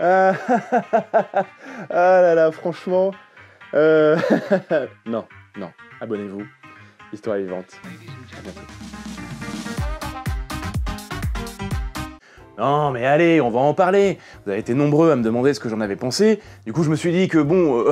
Ah, ah là là, franchement... non, non, abonnez-vous. Histoire vivante. À bientôt. Non mais allez, on va en parler. Vous avez été nombreux à me demander ce que j'en avais pensé. Du coup je me suis dit que bon,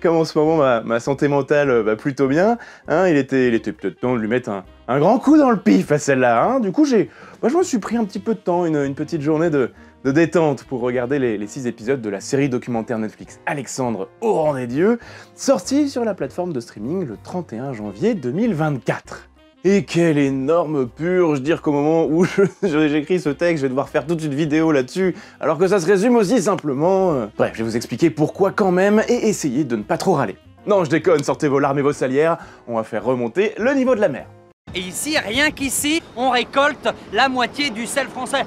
comme en ce moment ma santé mentale va plutôt bien, hein, il était peut-être temps de lui mettre un grand coup dans le pif à celle-là. Hein. Du coup je me suis pris un petit peu de temps, une petite journée de détente pour regarder les 6 épisodes de la série documentaire Netflix Alexandre au rang des dieux, sortie sur la plateforme de streaming le 31 janvier 2024. Et quelle énorme purge, dire qu'au moment où j'écris ce texte, je vais devoir faire toute une vidéo là-dessus, alors que ça se résume aussi simplement... Bref, je vais vous expliquer pourquoi quand même, et essayer de ne pas trop râler. Non, je déconne, sortez vos larmes et vos salières, on va faire remonter le niveau de la mer. Et ici, rien qu'ici, on récolte la moitié du sel français.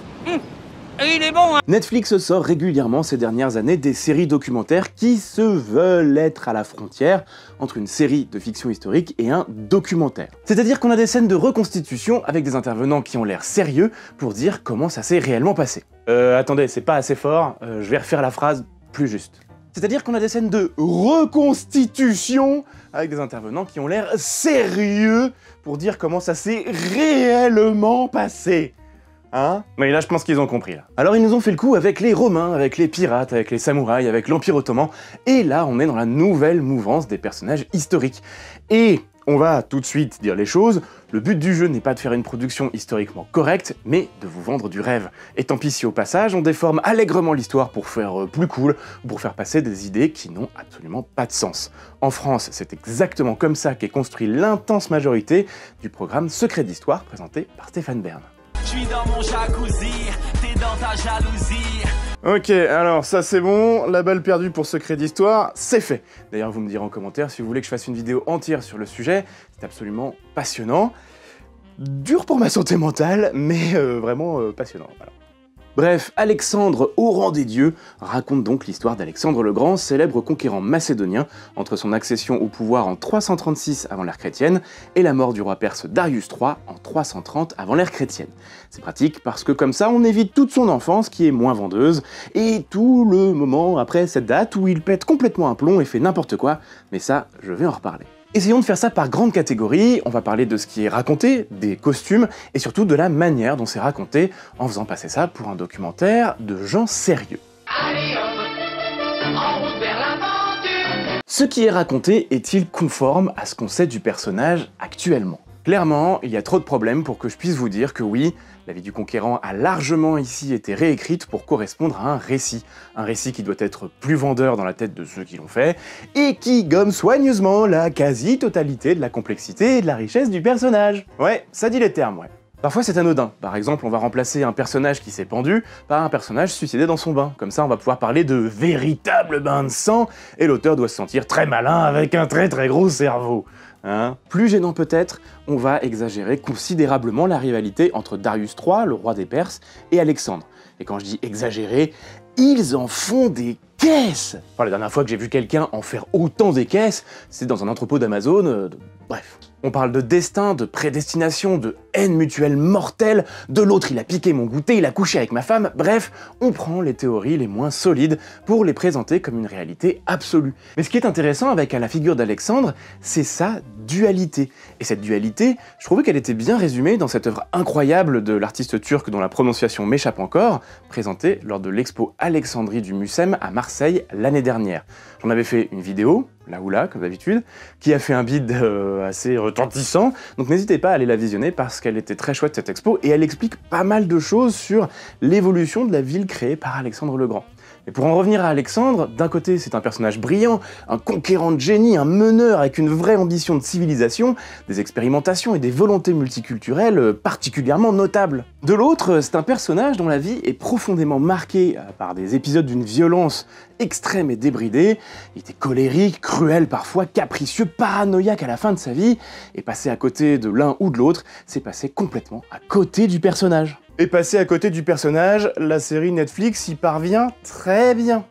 Et il est bon, hein. Netflix sort régulièrement ces dernières années des séries documentaires qui se veulent être à la frontière entre une série de fiction historique et un documentaire. C'est-à-dire qu'on a des scènes de reconstitution avec des intervenants qui ont l'air sérieux pour dire comment ça s'est réellement passé. Attendez, c'est pas assez fort, je vais refaire la phrase plus juste. C'est-à-dire qu'on a des scènes de reconstitution avec des intervenants qui ont l'air sérieux pour dire comment ça s'est réellement passé. Hein? Mais là, je pense qu'ils ont compris, là. Alors, ils nous ont fait le coup avec les Romains, avec les pirates, avec les samouraïs, avec l'Empire ottoman, et là, on est dans la nouvelle mouvance des personnages historiques. Et on va tout de suite dire les choses, le but du jeu n'est pas de faire une production historiquement correcte, mais de vous vendre du rêve. Et tant pis si au passage, on déforme allègrement l'histoire pour faire plus cool, ou pour faire passer des idées qui n'ont absolument pas de sens. En France, c'est exactement comme ça qu'est construit l'intense majorité du programme Secret d'Histoire présenté par Stéphane Bern. Je suis dans mon jacuzzi, t'es dans ta jalousie. Ok, alors ça c'est bon, la balle perdue pour Secret d'Histoire, c'est fait. D'ailleurs, vous me direz en commentaire si vous voulez que je fasse une vidéo entière sur le sujet, c'est absolument passionnant. Dur pour ma santé mentale, mais vraiment passionnant, voilà. Bref, Alexandre au rang des dieux raconte donc l'histoire d'Alexandre le Grand, célèbre conquérant macédonien, entre son accession au pouvoir en 336 avant l'ère chrétienne et la mort du roi perse Darius III en 330 avant l'ère chrétienne. C'est pratique parce que comme ça on évite toute son enfance qui est moins vendeuse et tout le moment après cette date où il pète complètement un plomb et fait n'importe quoi, mais ça je vais en reparler. Essayons de faire ça par grandes catégories, on va parler de ce qui est raconté, des costumes, et surtout de la manière dont c'est raconté, en faisant passer ça pour un documentaire de gens sérieux. Allez en route vers l'aventure. Ce qui est raconté est-il conforme à ce qu'on sait du personnage actuellement? Clairement, il y a trop de problèmes pour que je puisse vous dire que oui, la vie du conquérant a largement ici été réécrite pour correspondre à un récit qui doit être plus vendeur dans la tête de ceux qui l'ont fait, et qui gomme soigneusement la quasi-totalité de la complexité et de la richesse du personnage. Ouais, ça dit les termes, ouais. Parfois c'est anodin, par exemple on va remplacer un personnage qui s'est pendu par un personnage suicidé dans son bain, comme ça on va pouvoir parler de véritable bain de sang, et l'auteur doit se sentir très malin avec un très gros cerveau. Hein? Plus gênant peut-être, on va exagérer considérablement la rivalité entre Darius III, le roi des Perses, et Alexandre. Et quand je dis exagérer, ils en font des caisses! Enfin, la dernière fois que j'ai vu quelqu'un en faire autant des caisses, c'est dans un entrepôt d'Amazon, bref. On parle de destin, de prédestination, de haine mutuelle mortelle, de l'autre il a piqué mon goûter, il a couché avec ma femme, bref, on prend les théories les moins solides pour les présenter comme une réalité absolue. Mais ce qui est intéressant avec la figure d'Alexandre, c'est sa dualité. Et cette dualité, je trouvais qu'elle était bien résumée dans cette œuvre incroyable de l'artiste turc dont la prononciation m'échappe encore, présentée lors de l'expo Alexandrie du Mucem à Marseille l'année dernière. J'en avais fait une vidéo, là ou là, comme d'habitude, qui a fait un bid assez retentissant, donc n'hésitez pas à aller la visionner parce qu'elle était très chouette cette expo, et elle explique pas mal de choses sur l'évolution de la ville créée par Alexandre le Grand. Mais pour en revenir à Alexandre, d'un côté c'est un personnage brillant, un conquérant de génie, un meneur avec une vraie ambition de civilisation, des expérimentations et des volontés multiculturelles particulièrement notables. De l'autre, c'est un personnage dont la vie est profondément marquée par des épisodes d'une violence extrême et débridée. Il était colérique, cruel parfois, capricieux, paranoïaque à la fin de sa vie, et passer à côté de l'un ou de l'autre, c'est passer complètement à côté du personnage. Et passer à côté du personnage, la série Netflix y parvient très bien.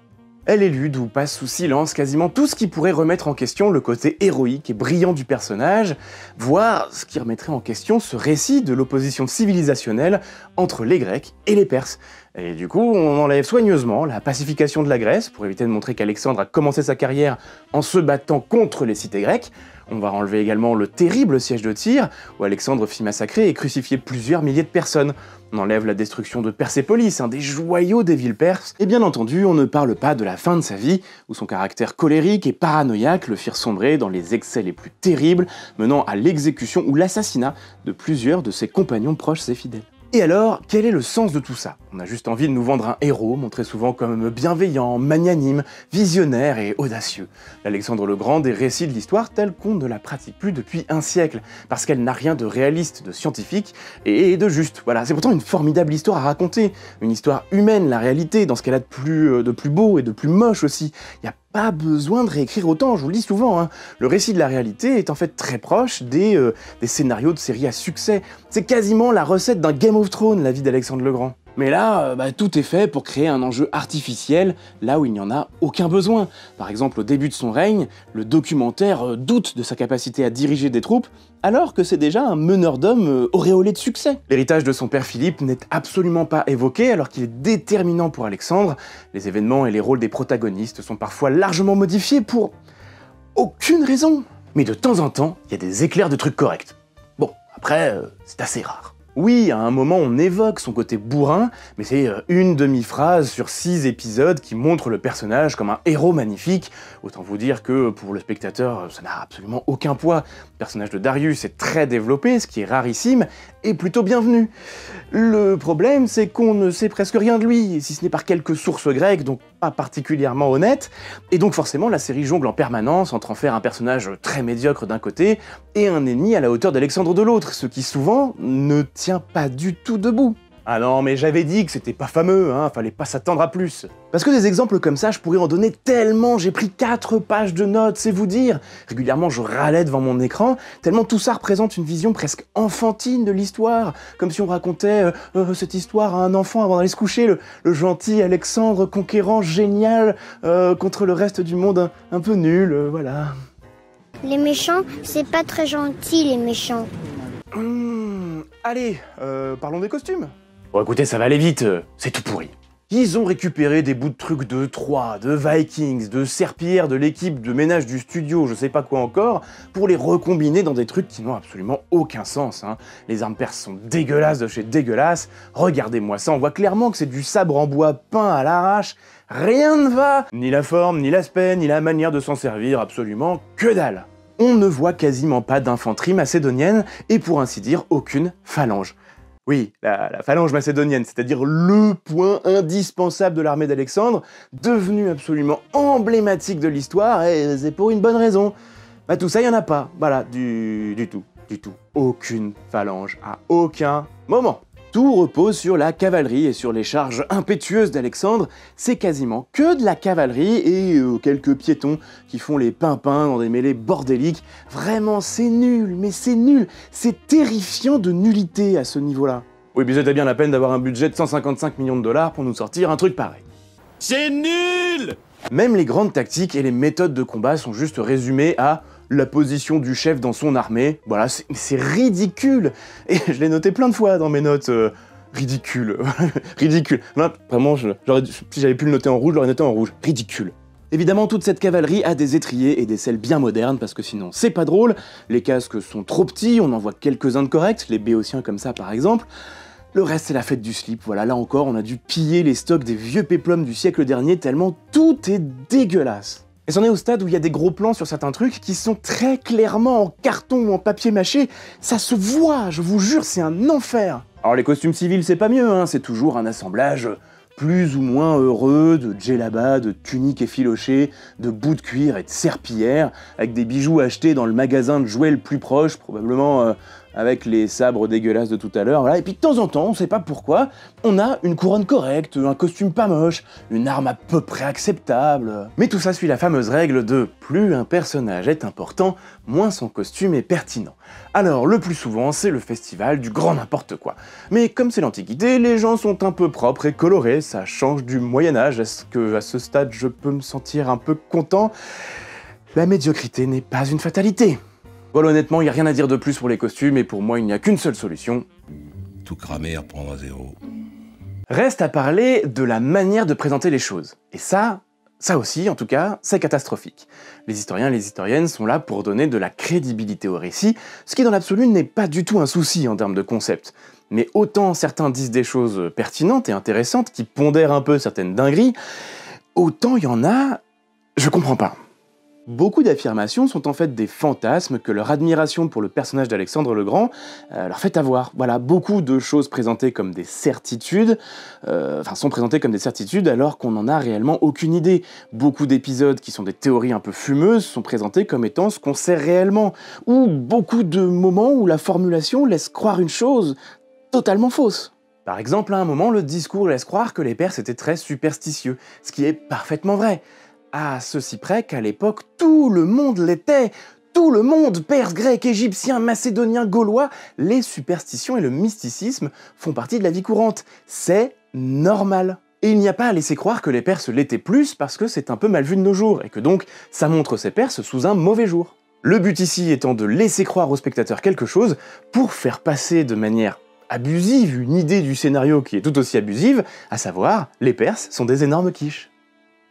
Elle élude ou passe sous silence quasiment tout ce qui pourrait remettre en question le côté héroïque et brillant du personnage, voire ce qui remettrait en question ce récit de l'opposition civilisationnelle entre les Grecs et les Perses. Et du coup, on enlève soigneusement la pacification de la Grèce, pour éviter de montrer qu'Alexandre a commencé sa carrière en se battant contre les cités grecques. On va enlever également le terrible siège de Tyr, où Alexandre fit massacrer et crucifier plusieurs milliers de personnes. On enlève la destruction de Persépolis, un des joyaux des villes perses. Et bien entendu, on ne parle pas de la fin de sa vie, où son caractère colérique et paranoïaque le firent sombrer dans les excès les plus terribles, menant à l'exécution ou l'assassinat de plusieurs de ses compagnons proches et fidèles. Et alors, quel est le sens de tout ça? On a juste envie de nous vendre un héros, montré souvent comme bienveillant, magnanime, visionnaire et audacieux. L'Alexandre le Grand des récits de l'histoire tels qu'on ne la pratique plus depuis un siècle, parce qu'elle n'a rien de réaliste, de scientifique et de juste. Voilà, c'est pourtant une formidable histoire à raconter, une histoire humaine, la réalité, dans ce qu'elle a de plus beau et de plus moche aussi. Il y a pas besoin de réécrire autant, je vous le dis souvent, hein. Le récit de la réalité est en fait très proche des scénarios de séries à succès. C'est quasiment la recette d'un Game of Thrones, la vie d'Alexandre le Grand. Mais là, tout est fait pour créer un enjeu artificiel, là où il n'y en a aucun besoin. Par exemple, au début de son règne, le documentaire doute de sa capacité à diriger des troupes, alors que c'est déjà un meneur d'hommes auréolé de succès. L'héritage de son père Philippe n'est absolument pas évoqué, alors qu'il est déterminant pour Alexandre. Les événements et les rôles des protagonistes sont parfois largement modifiés pour aucune raison. Mais de temps en temps, il y a des éclairs de trucs corrects. Bon, après, c'est assez rare. Oui, à un moment on évoque son côté bourrin, mais c'est une demi-phrase sur 6 épisodes qui montre le personnage comme un héros magnifique. Autant vous dire que pour le spectateur, ça n'a absolument aucun poids. Le personnage de Darius est très développé, ce qui est rarissime, et plutôt bienvenu. Le problème, c'est qu'on ne sait presque rien de lui, si ce n'est par quelques sources grecques, donc pas particulièrement honnêtes, et donc forcément la série jongle en permanence entre en faire un personnage très médiocre d'un côté, et un ennemi à la hauteur d'Alexandre de l'autre, ce qui souvent ne tient pas du tout debout. Ah non, mais j'avais dit que c'était pas fameux, hein, fallait pas s'attendre à plus. Parce que des exemples comme ça, je pourrais en donner tellement, j'ai pris 4 pages de notes, c'est vous dire. Régulièrement, je râlais devant mon écran, tellement tout ça représente une vision presque enfantine de l'histoire, comme si on racontait cette histoire à un enfant avant d'aller se coucher, le gentil Alexandre conquérant génial contre le reste du monde un peu nul, voilà. Les méchants, c'est pas très gentil, les méchants. Allez, parlons des costumes. Bon écoutez, ça va aller vite, c'est tout pourri. Ils ont récupéré des bouts de trucs de Troie, de Vikings, de Serpillère, de l'équipe de ménage du studio, je sais pas quoi encore, pour les recombiner dans des trucs qui n'ont absolument aucun sens, hein. Les armes perses sont dégueulasses de chez dégueulasses, regardez-moi ça, on voit clairement que c'est du sabre en bois peint à l'arrache, rien ne va. Ni la forme, ni l'aspect, ni la manière de s'en servir, absolument que dalle. On ne voit quasiment pas d'infanterie macédonienne, et pour ainsi dire, aucune phalange. Oui, la phalange macédonienne, c'est-à-dire le point indispensable de l'armée d'Alexandre, devenu absolument emblématique de l'histoire, et c'est pour une bonne raison. Tout ça, il n'y en a pas, voilà, du tout. Aucune phalange, à aucun moment. Tout repose sur la cavalerie et sur les charges impétueuses d'Alexandre. C'est quasiment que de la cavalerie et quelques piétons qui font les pimpins dans des mêlées bordéliques. Vraiment, c'est nul, mais c'est nul. C'est terrifiant de nullité à ce niveau-là. Oui, mais c'était bien la peine d'avoir un budget de 155 millions de dollars pour nous sortir un truc pareil. C'est nul! Même les grandes tactiques et les méthodes de combat sont juste résumées à la position du chef dans son armée. Voilà, c'est ridicule. Et je l'ai noté plein de fois dans mes notes. Ridicule. Ridicule. Non, vraiment, si j'avais pu le noter en rouge, je l'aurais noté en rouge. Ridicule. Évidemment, toute cette cavalerie a des étriers et des selles bien modernes, parce que sinon c'est pas drôle. Les casques sont trop petits, on en voit quelques-uns de corrects, les béotiens comme ça par exemple. Le reste, c'est la fête du slip. Voilà, là encore, on a dû piller les stocks des vieux péplums du siècle dernier, tellement tout est dégueulasse. Et c'en est au stade où il y a des gros plans sur certains trucs qui sont très clairement en carton ou en papier mâché. Ça se voit, je vous jure, c'est un enfer. Alors les costumes civils, c'est pas mieux, hein, c'est toujours un assemblage plus ou moins heureux de djellabas, de tuniques effilochées, de bouts de cuir et de serpillères, avec des bijoux achetés dans le magasin de jouets le plus proche, probablement avec les sabres dégueulasses de tout à l'heure, voilà. Et puis de temps en temps, on sait pas pourquoi, on a une couronne correcte, un costume pas moche, une arme à peu près acceptable. Mais tout ça suit la fameuse règle de plus un personnage est important, moins son costume est pertinent. Alors le plus souvent, c'est le festival du grand n'importe quoi. Mais comme c'est l'Antiquité, les gens sont un peu propres et colorés, ça change du Moyen-Âge. Est-ce que à ce stade, je peux me sentir un peu content? La médiocrité n'est pas une fatalité. Voilà, honnêtement, il n'y a rien à dire de plus pour les costumes, et pour moi, il n'y a qu'une seule solution. Tout cramer, reprendre à zéro. Reste à parler de la manière de présenter les choses. Et ça aussi, en tout cas, c'est catastrophique. Les historiens et les historiennes sont là pour donner de la crédibilité au récit, ce qui dans l'absolu n'est pas du tout un souci en termes de concept. Mais autant certains disent des choses pertinentes et intéressantes, qui pondèrent un peu certaines dingueries, autant il y en a, je comprends pas. Beaucoup d'affirmations sont en fait des fantasmes que leur admiration pour le personnage d'Alexandre le Grand leur fait avoir. Voilà, beaucoup de choses présentées comme des certitudes, sont présentées comme des certitudes alors qu'on n'en a réellement aucune idée. Beaucoup d'épisodes qui sont des théories un peu fumeuses sont présentés comme étant ce qu'on sait réellement. Ou beaucoup de moments où la formulation laisse croire une chose totalement fausse. Par exemple, à un moment, le discours laisse croire que les Perses étaient très superstitieux, ce qui est parfaitement vrai. À ceci près qu'à l'époque, tout le monde l'était. Tout le monde, Perse, Grec, Égyptien, Macédonien, Gaulois, les superstitions et le mysticisme font partie de la vie courante. C'est normal. Et il n'y a pas à laisser croire que les Perses l'étaient plus parce que c'est un peu mal vu de nos jours, et que donc ça montre ces Perses sous un mauvais jour. Le but ici étant de laisser croire aux spectateurs quelque chose pour faire passer de manière abusive une idée du scénario qui est tout aussi abusive, à savoir, les Perses sont des énormes quiches.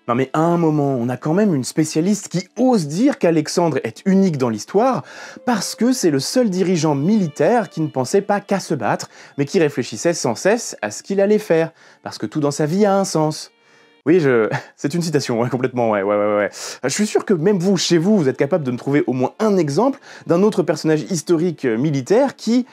Non mais à un moment, on a quand même une spécialiste qui ose dire qu'Alexandre est unique dans l'histoire parce que c'est le seul dirigeant militaire qui ne pensait pas qu'à se battre, mais qui réfléchissait sans cesse à ce qu'il allait faire, parce que tout dans sa vie a un sens. Oui, c'est une citation, ouais, complètement, ouais. Je suis sûr que même vous, chez vous, vous êtes capable de me trouver au moins un exemple d'un autre personnage historique militaire qui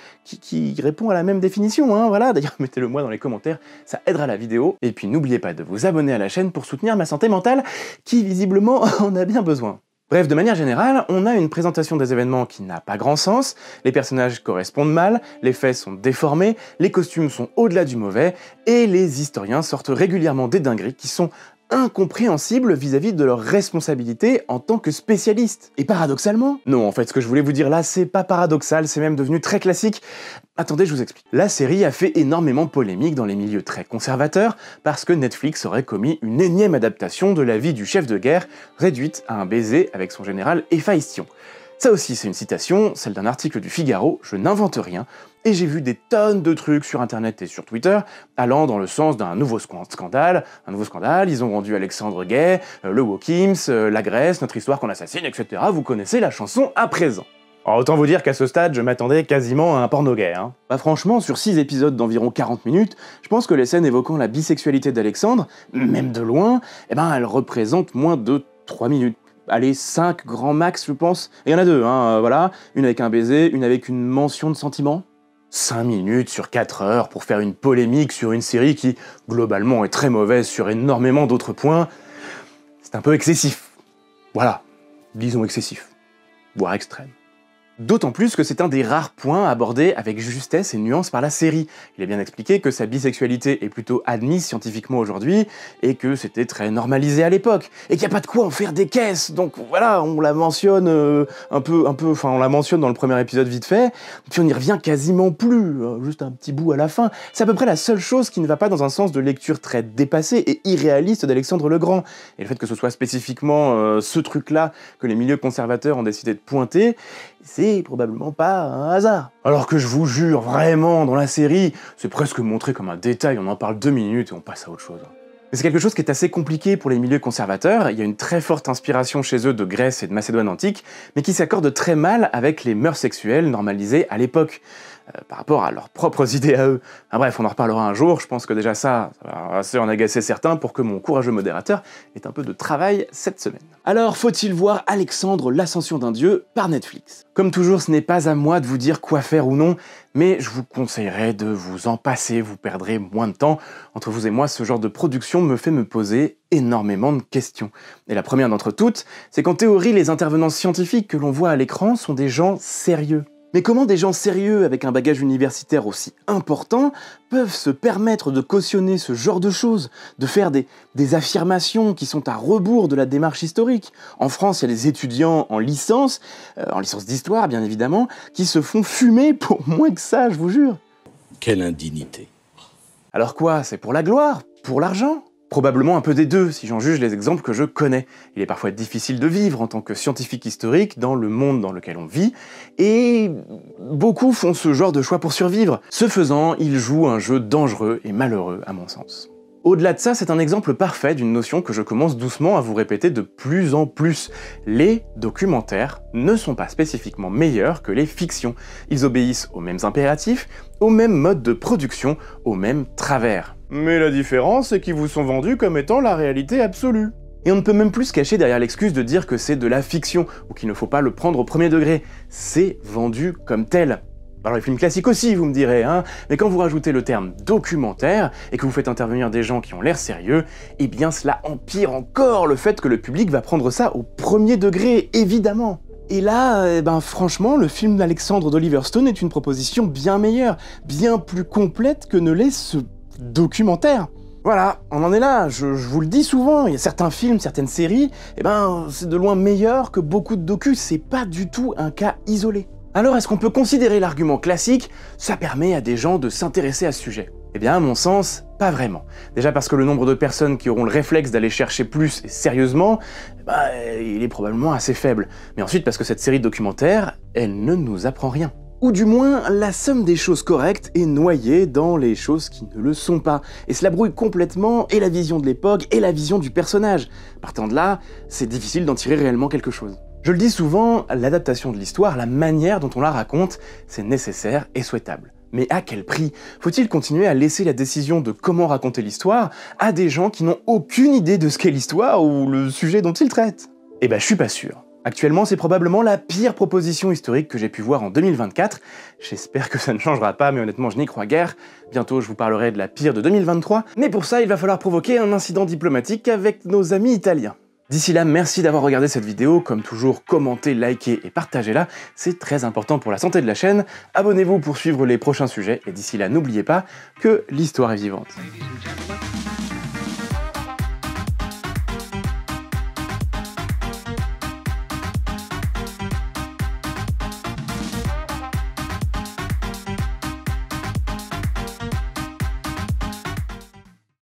répond à la même définition, hein, voilà. D'ailleurs, mettez-le moi dans les commentaires, ça aidera la vidéo. Et puis n'oubliez pas de vous abonner à la chaîne pour soutenir ma santé mentale, qui visiblement en a bien besoin. Bref, de manière générale, on a une présentation des événements qui n'a pas grand sens, les personnages correspondent mal, les faits sont déformés, les costumes sont au-delà du mauvais, et les historiens sortent régulièrement des dingueries qui sont incompréhensibles vis-à-vis de leur responsabilité en tant que spécialistes. Et paradoxalement, non, en fait, ce que je voulais vous dire là, c'est pas paradoxal, c'est même devenu très classique. Attendez, je vous explique. La série a fait énormément polémique dans les milieux très conservateurs parce que Netflix aurait commis une énième adaptation de la vie du chef de guerre, réduite à un baiser avec son général Héphaïstion. Ça aussi, c'est une citation, celle d'un article du Figaro, je n'invente rien, et j'ai vu des tonnes de trucs sur internet et sur Twitter allant dans le sens d'un nouveau scandale, ils ont rendu Alexandre gay, le Wokims, la Grèce, notre histoire qu'on assassine, etc. Vous connaissez la chanson à présent. Alors, autant vous dire qu'à ce stade, je m'attendais quasiment à un porno gay, hein. Bah franchement, sur 6 épisodes d'environ 40 minutes, je pense que les scènes évoquant la bisexualité d'Alexandre, même de loin, elles représentent moins de 3 minutes. Allez, 5 grands max, je pense. Et il y en a 2, hein, voilà. Une avec un baiser, une avec une mention de sentiment. 5 minutes sur 4 heures pour faire une polémique sur une série qui, globalement, est très mauvaise sur énormément d'autres points. C'est un peu excessif. Voilà. Disons excessif. Voire extrême. D'autant plus que c'est un des rares points abordés avec justesse et nuance par la série. Il est bien expliqué que sa bisexualité est plutôt admise scientifiquement aujourd'hui, et que c'était très normalisé à l'époque, et qu'il n'y a pas de quoi en faire des caisses, donc voilà, on la mentionne on la mentionne dans le premier épisode vite fait, puis on n'y revient quasiment plus, juste un petit bout à la fin. C'est à peu près la seule chose qui ne va pas dans un sens de lecture très dépassé et irréaliste d'Alexandre le Grand. Et le fait que ce soit spécifiquement ce truc-là que les milieux conservateurs ont décidé de pointer, c'est probablement pas un hasard. Alors que je vous jure, vraiment, dans la série, c'est presque montré comme un détail, on en parle 2 minutes et on passe à autre chose. Mais c'est quelque chose qui est assez compliqué pour les milieux conservateurs, il y a une très forte inspiration chez eux de Grèce et de Macédoine antique, mais qui s'accorde très mal avec les mœurs sexuelles normalisées à l'époque, par rapport à leurs propres idées à eux. Ah, bref, on en reparlera un jour, je pense que déjà ça va assez en agacer certains pour que mon courageux modérateur ait un peu de travail cette semaine. Alors, faut-il voir Alexandre, l'ascension d'un dieu par Netflix? Comme toujours, ce n'est pas à moi de vous dire quoi faire ou non, mais je vous conseillerais de vous en passer, vous perdrez moins de temps. Entre vous et moi, ce genre de production me fait me poser énormément de questions. Et la première d'entre toutes, c'est qu'en théorie, les intervenants scientifiques que l'on voit à l'écran sont des gens sérieux. Mais comment des gens sérieux avec un bagage universitaire aussi important peuvent se permettre de cautionner ce genre de choses, de faire des affirmations qui sont à rebours de la démarche historique? En France, il y a des étudiants en licence d'histoire bien évidemment, qui se font fumer pour moins que ça, je vous jure. Quelle indignité. Alors quoi, c'est pour la gloire? Pour l'argent? Probablement un peu des deux, si j'en juge les exemples que je connais. Il est parfois difficile de vivre en tant que scientifique historique dans le monde dans lequel on vit, et beaucoup font ce genre de choix pour survivre. Ce faisant, ils jouent un jeu dangereux et malheureux à mon sens. Au-delà de ça, c'est un exemple parfait d'une notion que je commence doucement à vous répéter de plus en plus. Les documentaires ne sont pas spécifiquement meilleurs que les fictions. Ils obéissent aux mêmes impératifs, aux mêmes modes de production, aux mêmes travers. Mais la différence, c'est qu'ils vous sont vendus comme étant la réalité absolue. Et on ne peut même plus se cacher derrière l'excuse de dire que c'est de la fiction, ou qu'il ne faut pas le prendre au premier degré. C'est vendu comme tel. Alors les films classiques aussi, vous me direz, hein, mais quand vous rajoutez le terme documentaire et que vous faites intervenir des gens qui ont l'air sérieux, eh bien cela empire encore le fait que le public va prendre ça au premier degré, évidemment. Et là, franchement, le film d'Alexandre d'Oliver Stone est une proposition bien meilleure, bien plus complète que ne l'est ce documentaire. Voilà, on en est là, je vous le dis souvent, il y a certains films, certaines séries, c'est de loin meilleur que beaucoup de docus, c'est pas du tout un cas isolé. Alors est-ce qu'on peut considérer l'argument classique, ça permet à des gens de s'intéresser à ce sujet? Eh bien à mon sens, pas vraiment. Déjà parce que le nombre de personnes qui auront le réflexe d'aller chercher plus et sérieusement, il est probablement assez faible. Mais ensuite parce que cette série de documentaires, elle ne nous apprend rien. Ou du moins, la somme des choses correctes est noyée dans les choses qui ne le sont pas. Et cela brouille complètement et la vision de l'époque et la vision du personnage. Partant de là, c'est difficile d'en tirer réellement quelque chose. Je le dis souvent, l'adaptation de l'histoire, la manière dont on la raconte, c'est nécessaire et souhaitable. Mais à quel prix? Faut-il continuer à laisser la décision de comment raconter l'histoire à des gens qui n'ont aucune idée de ce qu'est l'histoire ou le sujet dont ils traitent? Eh ben, je suis pas sûr. Actuellement, c'est probablement la pire proposition historique que j'ai pu voir en 2024. J'espère que ça ne changera pas, mais honnêtement, je n'y crois guère. Bientôt, je vous parlerai de la pire de 2023. Mais pour ça, il va falloir provoquer un incident diplomatique avec nos amis italiens. D'ici là, merci d'avoir regardé cette vidéo. Comme toujours, commentez, likez et partagez-la. C'est très important pour la santé de la chaîne. Abonnez-vous pour suivre les prochains sujets. Et d'ici là, n'oubliez pas que l'histoire est vivante.